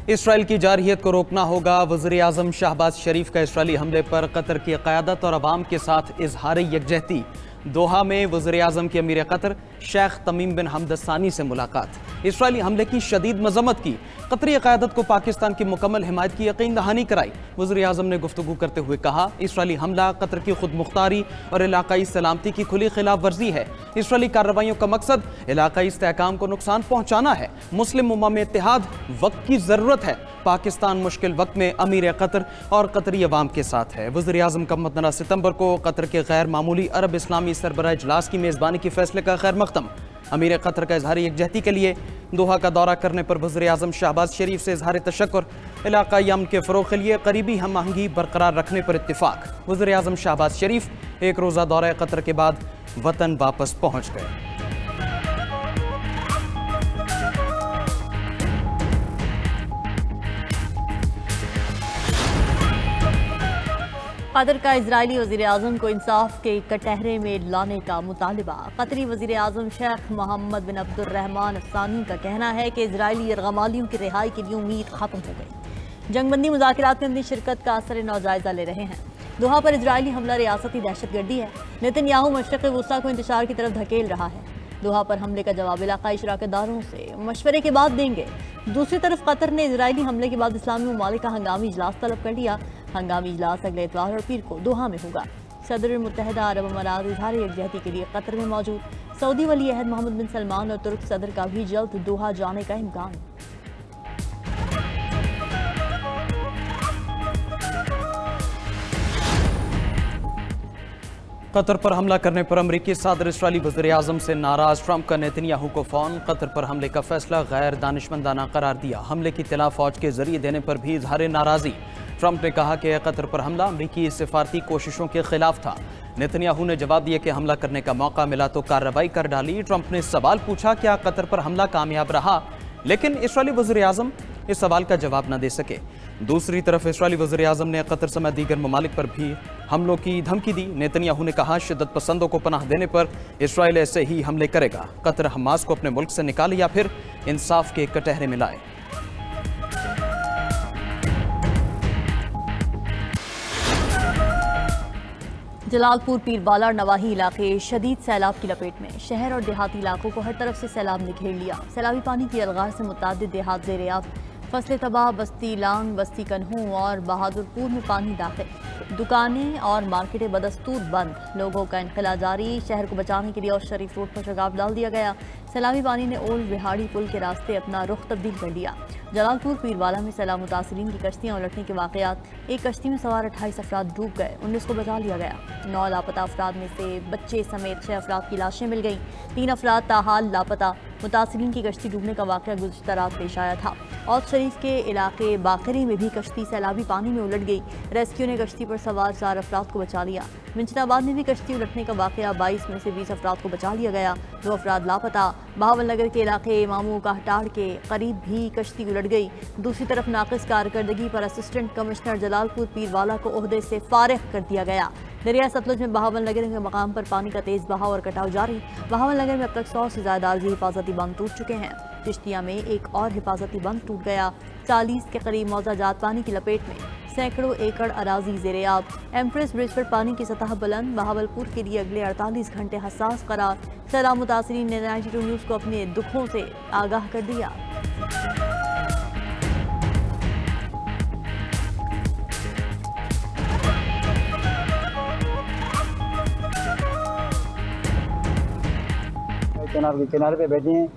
Israel की जारहियत को रोकना होगा। वज़ीर आज़म शहबाज शरीफ का इसराइली हमले पर कतर की क़यादत और अवाम के साथ इजहार यकजहती। दोहा में वज़ीर आज़म के अमीर कतर शेख तमीम बिन हमद सानी से मुलाकात। इसराइली हमले की शदीद मजम्मत की। कतरी क़यादत को पाकिस्तान की मुकम्मल हिमायत की यकीन दहानी कराई। वज़ीर आज़म ने गुफ्तगू करते हुए कहा, इसराइली हमला कतर की खुद मुख्तारी और इलाकाई सलामती की खुली खिलाफ वर्जी है। इसराइली कार्रवाइयों का मकसद इलाकाई इस्तेहकाम को नुकसान पहुँचाना है। मुस्लिम उम्मा में इत्तेहाद वक्त की ज़रूरत है। पाकिस्तान मुश्किल वक्त में अमीर कतर और कतरी अवाम के साथ है। वज़ीर आज़म का 15 सितंबर को कतर के गैर मामूली अरब इस्लामी सरबराह इजलास की मेज़बानी के फैसले का खैर मकदम। अमीर कतर का इजहार यकजहती के लिए दोहा का दौरा करने पर वज़ीर आज़म शहबाज शरीफ से इजहार तशक्कुर। इलाकाई अमन के फ़रोग़ के लिए करीबी हम आहंगी बरकरार रखने पर इत्तिफ़ाक़। वज़ीर आज़म शहबाज शरीफ एक रोज़ा दौरा कतर के बाद वतन वापस पहुँच गए। कतर का इजरायली वज़ीर आज़म को इंसाफ के कटहरे में लाने का मुतालिबा। कतरी वज़ीर आज़म शेख मोहम्मद बिन अब्दुर्रहमान अफ़सानी का कहना है कि इजरायली यरगमालियों की रिहाई के लिए उम्मीद ख़त्म हो गई। जंगबंदी मुज़ाकरात में अपनी शिरकत का असर नौ जायज़ा ले रहे हैं। दोहा पर इजरायली हमला रियासती दहशतगर्दी है। नेतन्याहू मशरक़ वुस्ता को इंतशार की तरफ धकेल रहा है। दोहा पर हमले का जवाब इलाकाई शराकतदारों से मशवरे के बाद देंगे। दूसरी तरफ कतर ने इजरायली हमले के बाद इस्लामी ममालिक का हंगामी इजलास तलब कर लिया। हंगामी इजलास अगले इतवार और पीर को दोहा में होगा। सदर मुत्तहिदा अरब अमारात इजहार यकजहती के लिए कतर में मौजूद। सऊदी वली अहद मोहम्मद बिन सलमान और तुर्क सदर का भी जल्द दोहा जाने का इम्कान। कतर पर हमला करने पर अमरीकी सदर इसराइली वज़ीर आज़म से नाराज। ट्रंप का नेतन्याहू को फ़ोन। कतर पर हमले का फैसला गैर दानिशमंदाना करार दिया। हमले की इत्तला फ़ौज के जरिए देने पर भी इजहार नाराज़ी। ट्रंप ने कहा कि कतर पर हमला अमरीकी सिफारती कोशिशों के खिलाफ था। नेतन्याहू ने जवाब दिया कि हमला करने का मौका मिला तो कार्रवाई कर डाली। ट्रंप ने सवाल पूछा, क्या कतर पर हमला कामयाब रहा? लेकिन इसराइली वज़ीर आज़म इस सवाल का जवाब न दे सके। दूसरी तरफ इसराइली वज़ीर आज़म ने कतर समेत दीगर ममालिक पर भी हमलों की धमकी दी। नेतन्याहू ने कहा, शिद्दत पसंदों को पनाह देने पर इसराइल ऐसे ही हमले करेगा। कतर हमास को अपने मुल्क से निकाले या फिर इंसाफ के कटहरे में लाए। जलालपुर पीरवाला नवाही इलाके शदीद सैलाब की लपेट में। शहर और देहाती इलाकों को हर तरफ से सैलाब ने घेर लिया। सैलाबी पानी की अलगार से मुतादिद देहात ज़ेर-ए-आब। फसलें तबाह। बस्ती लांग, बस्ती कन्हू और बहादुरपुर में पानी दाखिल। दुकानें और मार्केटें बदस्तूर बंद। लोगों का इनखला जारी। शहर को बचाने के लिए और शरीफ रोड पर शगाफ डाल दिया गया। सैलाबी पानी ने ओल्ड बिहाड़ी पुल के रास्ते अपना रुख तब्दील कर लिया। जलालपुर पीरवाला में सैलाब मुतासिरीन की कश्तियाँ उलटने के वाक़यात। एक कश्ती में सवार 28 अफराद डूब गए, 19 को बचा लिया गया। 9 लापता अफराद में से बच्चे समेत 6 अफराद की लाशें मिल गईं। 3 अफराद ताहाल लापता। मुतासिरीन की कश्ती डूबने का वाक़या गुज़श्ता रात पेश आया था। और शरीफ के इलाके बाकरी में भी कश्ती सैलाबी पानी में उलट गई। रेस्क्यू ने कश्ती पर सवार 4 अफराद को बचा लिया। मिंचनाबाद में भी कश्ती उलटने का वाक़या। 22 में से 20 अफराद को बचा लिया गया। 2 अफराद लापता। बहावल नगर के इलाके इमामों का हटाड़ के करीब भी कश्ती उलट गई। दूसरी तरफ नाक़िस कारकर्दगी पर असिस्टेंट कमिश्नर जलालपुर पीरवाला को ओहदे से फारिग कर दिया गया। दरिया सतलुज में बहावल नगर के मकाम पर पानी का तेज़ बहाव और कटाव जारी। बहावल नगर में अब तक 100 से ज़्यादा आर्जी हिफाजती बंद टूट चुके हैं। चिश्तिया में एक और हिफाजती बंद टूट गया। 40 के करीब मौजा जात पानी की लपेट में। सैकड़ों एकड़ अराजी ज़ेर-ए-आब। एम्प्रेस ब्रिज पर पानी की सतह बुलंद। बहावलपुर के लिए अगले 48 घंटे हसास करार। सैलाब मुतासिरीन ने 92 न्यूज़ को अपने दुखों से आगाह कर दिया। किनारे पे बैठे हैं।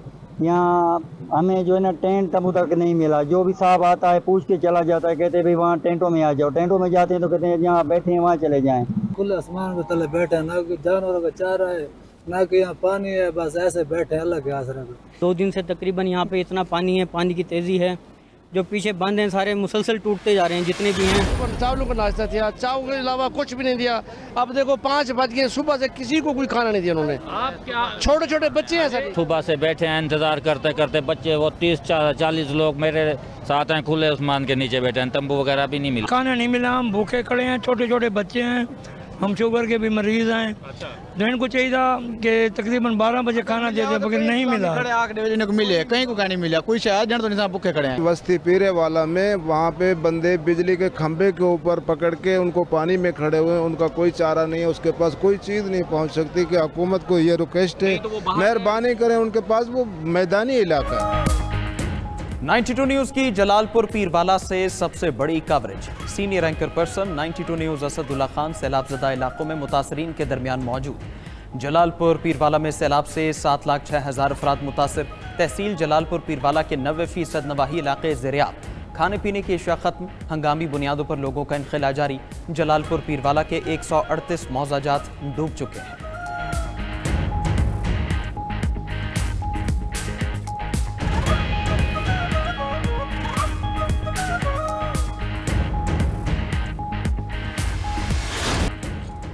यहाँ हमें जो है ना टेंट तबू तक नहीं मिला। जो भी साहब आता है पूछ के चला जाता है, कहते हैं भाई वहाँ टेंटों में आ जाओ। टेंटों में जाते हैं तो कहते हैं जहाँ बैठे हैं वहाँ चले जाएं। खुले आसमान के तले बैठे हैं, ना कोई जानवरों का चारा है ना कि यहाँ पानी है, बस ऐसे बैठे हैं अल्लाह के आसरे पे। 2 दिन से तकरीबन यहाँ पे इतना पानी है, पानी की तेज़ी है। जो पीछे बंद हैं सारे मुसलसल टूटते जा रहे हैं जितने भी हैं। चावलों का नाश्ता दिया, चावल के अलावा कुछ भी नहीं दिया। अब देखो 5 बज गए, सुबह से किसी को कोई खाना नहीं दिया उन्होंने। आप क्या छोटे छोटे बच्चे हैं सर, सुबह से बैठे हैं इंतजार करते करते। बच्चे वो 30-40 लोग मेरे साथ हैं, खुले आसमान के नीचे बैठे हैं, तंबू वगैरह भी नहीं मिला, खाना नहीं मिला। हम भूखे खड़े हैं, छोटे छोटे बच्चे हैं, हम शुगर के भी मरीज हैं। तो इनको चाहिए था कि तकरीबन 12 बजे खाना दे दे, मगर नहीं मिला। मिले कहीं को नहीं मिला, कोई शायद जन तो नहीं भूखे खड़े हैं। बस्ती पीरे वाला में वहाँ पे बंदे बिजली के खंभे के ऊपर पकड़ के उनको पानी में खड़े हुए, उनका कोई चारा नहीं है, उसके पास कोई चीज़ नहीं पहुँच सकती। कि हुकूमत को ये रिक्वेस्ट है, मेहरबानी करें, उनके पास वो मैदानी इलाका है। 92 न्यूज़ की जलालपुर पीरवाला से सबसे बड़ी coverage. Senior anchor person 92 news Asadullah Khan सैलाबज़दा इलाकों में मुतासरीन के दरमियान मौजूद। जलालपुर पीरवाला में सैलाब से 7,06,000 अफराद मुतासर। तहसील जलालपुर पीरवाला के 90% नवाही इलाके ज़ेरियाब। खाने पीने की अशिया खत्म, हंगामी बुनियादों पर लोगों का इनखला जारी। जलालपुर पीरवाला के 138 मौज़ाजात डूब चुके हैं।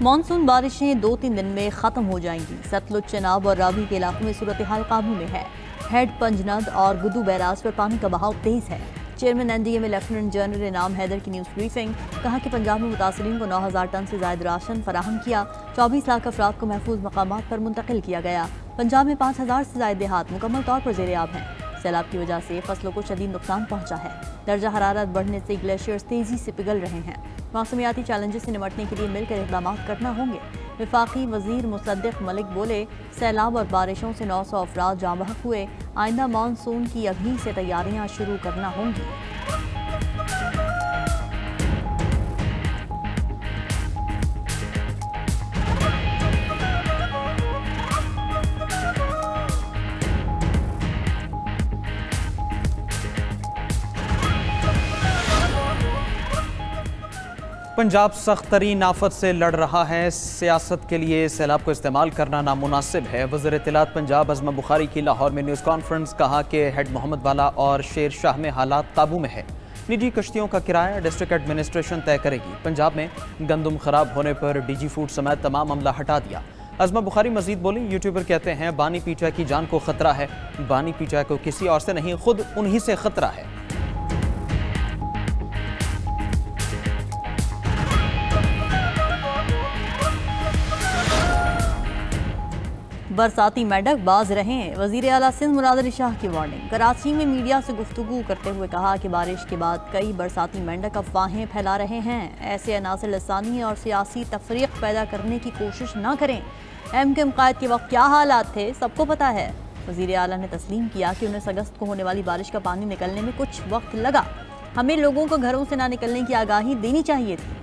मानसून बारिशें 2-3 दिन में ख़त्म हो जाएंगी। सतलुज, चनाब और रावी के इलाकों में सूरत हाल काबू में है। हेड, पंजनद और गुद्दू बैराज पर पानी का बहाव तेज़ है। चेयरमैन NDA में लेफ्टिनेंट जनरल इनाम हैदर की न्यूज़ ब्रीफिंग। कहा कि पंजाब में मुतासरीन को 9,000 टन से ज़ायद राशन फराहम किया। 24 लाख अफराद को महफूज मकामात पर मुंतकिल किया गया। पंजाब में 5,000 से ज़ायद देहात मुकम्मल तौर पर ज़ेर-ए-आब हैं। सैलाब की वजह से फसलों को शदीद नुकसान पहुंचा है। दर्जा हरारत बढ़ने से ग्लेशियर्स तेज़ी से पिघल रहे हैं। मौसमियाती चैलेंजेस से निपटने के लिए मिलकर इक़दाम करना होंगे। वफाकी वज़ीर मुसद्दिक़ मलिक बोले, सैलाब और बारिशों से 900 अफराद जाँ बहक हुए। आइंदा मानसून की अभी से तैयारियाँ शुरू करना होंगी। पंजाब सख्त तरीन आफत से लड़ रहा है। सियासत के लिए सैलाब को इस्तेमाल करना नामुनासिब है। वज़ीर इत्तलात पंजाब अज़मा बुखारी की लाहौर में न्यूज़ कॉन्फ्रेंस। कहा कि हेड मोहम्मद वाला और शेर शाह में हालात काबू में है। निजी कश्तियों का किराया डिस्ट्रिक्ट एडमिनिस्ट्रेशन तय करेगी। पंजाब में गंदम खराब होने पर DG फूड समेत तमाम अमला हटा दिया। अज़मा बुखारी मजीद बोली, यूट्यूबर कहते हैं बानी पीचा की जान को खतरा है। बानी पीचा को किसी और से नहीं, खुद उन्हीं से खतरा है। बरसाती मेंढक बाज रहें, वज़ीर आला सिंध मुराद अली शाह की वार्निंग। कराची में मीडिया से गुफ्तगू करते हुए कहा कि बारिश के बाद कई बरसाती मेंढक अफवाहें फैला रहे हैं। ऐसे अनासर लसानी और सियासी तफरीक पैदा करने की कोशिश ना करें। MKM कायद के वक्त क्या हालात थे सबको पता है। वज़ीर आला ने तस्लीम किया कि 19 अगस्त को होने वाली बारिश का पानी निकलने में कुछ वक्त लगा। हमें लोगों को घरों से ना निकलने की आगाही देनी चाहिए थी।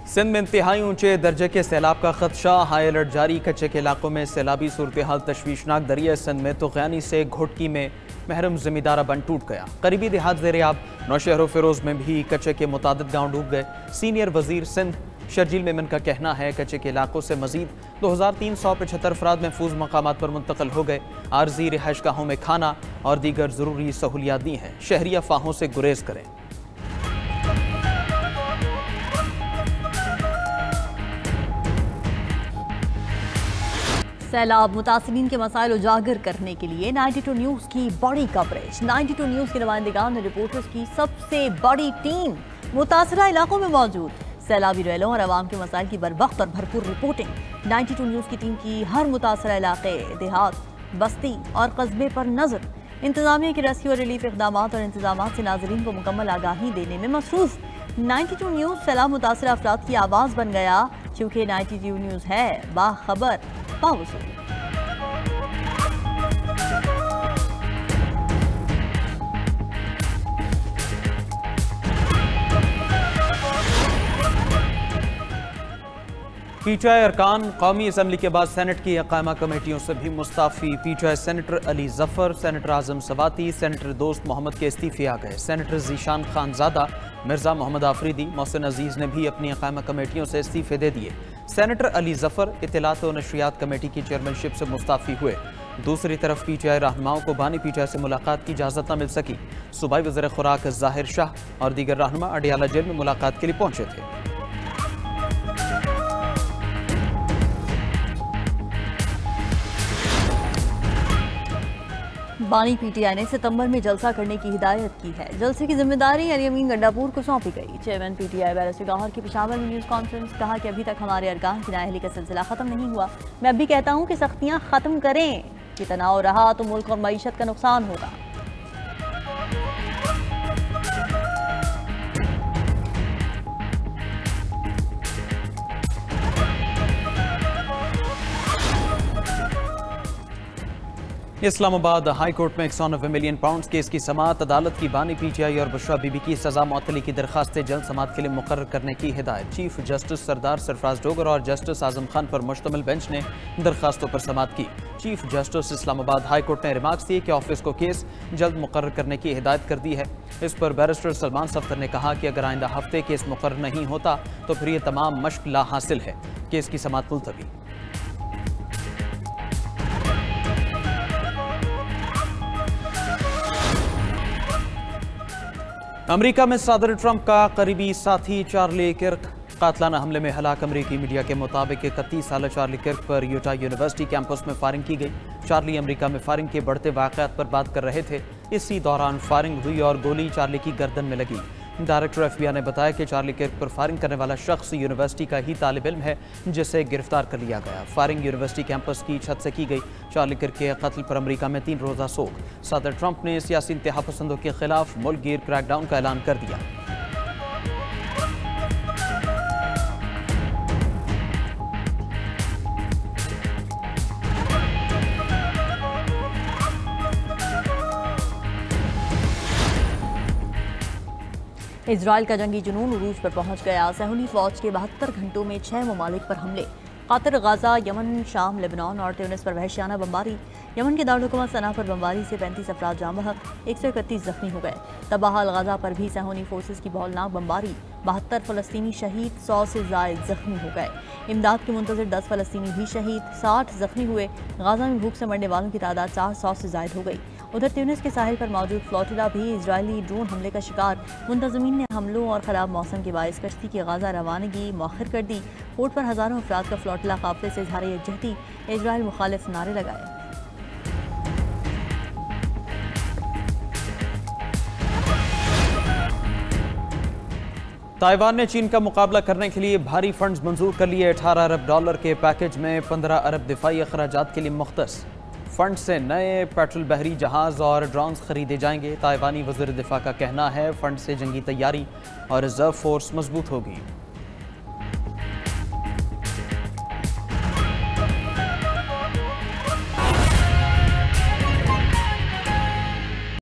सिंध में इंतहाई ऊंचे दर्जे के सैलाब का खदशा, हाई अलर्ट जारी। कच्चे के इलाकों में सैलाबी सूरत हाल तशवीशनाक। दरिया सिंध में तुग़यानी से घोटकी में महरम ज़मींदारा बन टूट गया। करीबी देहात ज़ेर-ए-आब। नौशहर फ़िरोज़ में भी कच्चे के मुतादिद गाँव डूब गए। सीनियर वज़ीर सिंध शर्जील मेमन का कहना है कच्चे के इलाकों से मजीद 2375 अफराद महफूज मकामात पर मुंतकिल हो गए। आर्जी रिहाइश गाहों में खाना और दीगर ज़रूरी सहूलियात दी हैं। शहरी अफवाहों से गुरेज करें। सैलाब मुतासरीन के मसाइल उजागर करने के लिए 92 न्यूज़ की बड़ी कवरेज। 92 न्यूज़ के नुमाइंदगान और रिपोर्टर्स की सबसे बड़ी टीम मुतासरा इलाकों में मौजूद। सैलाबी रैलों और आवाम के मसाइल की बरवक्त और भरपूर रिपोर्टिंग। 92 न्यूज़ की टीम की हर मुतासरा इलाके, देहात, बस्ती और कस्बे पर नजर। इंतजामिया के रेस्क्यू और रिलीफ इक़दाम और इंतजाम से नाजरीन को मुकम्मल आगाही देने में मसरूफ। 92 न्यूज़ सैलाब मुतासरा अफराद की आवाज़ बन गया, क्योंकि 92 न्यूज़ है बाखबर बावसूल। PTI अरकान कौमी असम्बली के बाद सेनेट की अकायमा कमेटियों से भी मुस्ताफ़ी। PTI senator Ali Zafar, senator Azam Swati, senator Dost Mohammad के इस्तीफ़े आ गए। सेनेटर ज़ीशान खानज़ादा, मिर्ज़ा मोहम्मद आफरीदी, मोहसिन अजीज़ ने भी अपनी अकायमा कमेटियों से इस्तीफ़े दे दिए। सेनेटर अली जफ़र इत्तलात और नशरियात कमेटी की चेयरमैनशिप से मुस्ताफ़ी हुए। दूसरी तरफ PTI रहनुमाओं को बानी PTI से मुलाकात की इजाज़त न मिल सकी। सूबाई वज़ीर खुराक ज़ाहिर शाह और दीगर रहनुमा अडियाला जेल में मुलाकात के लिए पहुँचे थे। बानी PTI ने सितंबर में जलसा करने की हिदायत की है। जलसे की जिम्मेदारी अली अमीन गंडापुर को सौंपी गई। चेयरमैन PTI बैरिस्टर गौहर की पेशावर में न्यूज़ कॉन्फ्रेंस, कहा कि अभी तक हमारे अरकान की नाअहली का सिलसिला ख़त्म नहीं हुआ। मैं अब भी कहता हूँ कि सख्तियाँ ख़त्म करें, कि तनाव रहा तो मुल्क और मईशत का नुकसान होगा। इस्लामाबाद हाई कोर्ट में 190 मिलियन पाउंड केस की समाअत। अदालत की बानी PTI और बुशरा बीबी की सजा मुअत्तली की दरखास्तें जल्द समाअत के लिए मुकर्रर करने की हिदायत। चीफ जस्टिस सरदार सरफराज डोगर और जस्टिस आजम खान पर मुश्तमिल बेंच ने दरखास्तों पर समाअत की। Chief justice Islamabad high court ने रिमार्क्स दिए कि ऑफिस को केस जल्द मुकर्रर करने की हिदायत कर दी है। इस पर बैरिस्टर सलमान सफ्तर ने कहा कि अगर आइंदा हफ्ते केस मुकर्रर नहीं होता तो फिर ये तमाम मश्क ला हासिल है। केस की समाअत मुलतवी। अमेरिका में सदर ट्रंप का करीबी साथी चार्ली किर्क कातलाना हमले में हलाक। अमेरिकी मीडिया के मुताबिक 31 साल चार्ली किर्क पर यूटा यूनिवर्सिटी कैंपस में फायरिंग की गई। चार्ली अमेरिका में फायरिंग के बढ़ते वाक़यात पर बात कर रहे थे। इसी दौरान फायरिंग हुई और गोली चार्ली की गर्दन में लगी। डायरेक्टर FBI ने बताया कि चार्ली किर्क पर फायरिंग करने वाला शख्स यूनिवर्सिटी का ही तालिब इल्म है, जिसे गिरफ्तार कर लिया गया। फायरिंग यूनिवर्सिटी कैंपस की छत से की गई। चार्ली किर्क के कत्ल पर अमेरिका में 3 रोज़ा सोग। सदर ट्रंप ने सियासी इंतहा पसंदों के खिलाफ मुल्क गिर क्रैकडाउन का ऐलान कर दिया। इजराइल का जंगी जुनून उरूज पर पहुंच गया। सहूली फौज के 72 घंटों में 6 ममालिक पर हमले। कतर, गाजा, यमन, शाम, लेबनान और ट्यूनिस पर वहशियाना बमबारी। यमन के दारुल सना पर बमबारी से 35 अफराद जाँ बहक, 131 जख्मी हो गए। तबाह गाजा पर भी सहूनी फोर्सेस की बौलनाक बमबारी। 72 फ़लस्तीनी शहीद, 100 से ज़ायद जख्मी हो गए। इमदाद के मुंतज़िर 10 फ़लस्तीनी भी शहीद, 60 जख्मी हुए। गाजा में भूख से मरने वालों की तादाद 400 से ज़ायद हो गई। उधर ट्यूनिस के साहिल पर मौजूद फ्लोटिला भी इजरायली ड्रोन हमले का शिकार। मुंतज़मीन ने हमलों और ख़राब मौसम के बायस कश्ती की गाजा रवानगी मौखर कर दी। पोर्ट पर हज़ारों अफराद का फ्लोटिला काफ़िले से इज़हार यकजहती, इजराइल मुखालिफ नारे लगाए। ताइवान ने चीन का मुकाबला करने के लिए भारी फंड्स मंजूर कर लिए। $18 अरब के पैकेज में 15 अरब दिफाई अखराजात के लिए मुख्तस। फंड से नए पेट्रोल बहरी जहाज और ड्रोन्स खरीदे जाएंगे। ताइवानी वज़ीर दिफा का कहना है फंड से जंगी तैयारी और रिजर्व फोर्स मजबूत होगी।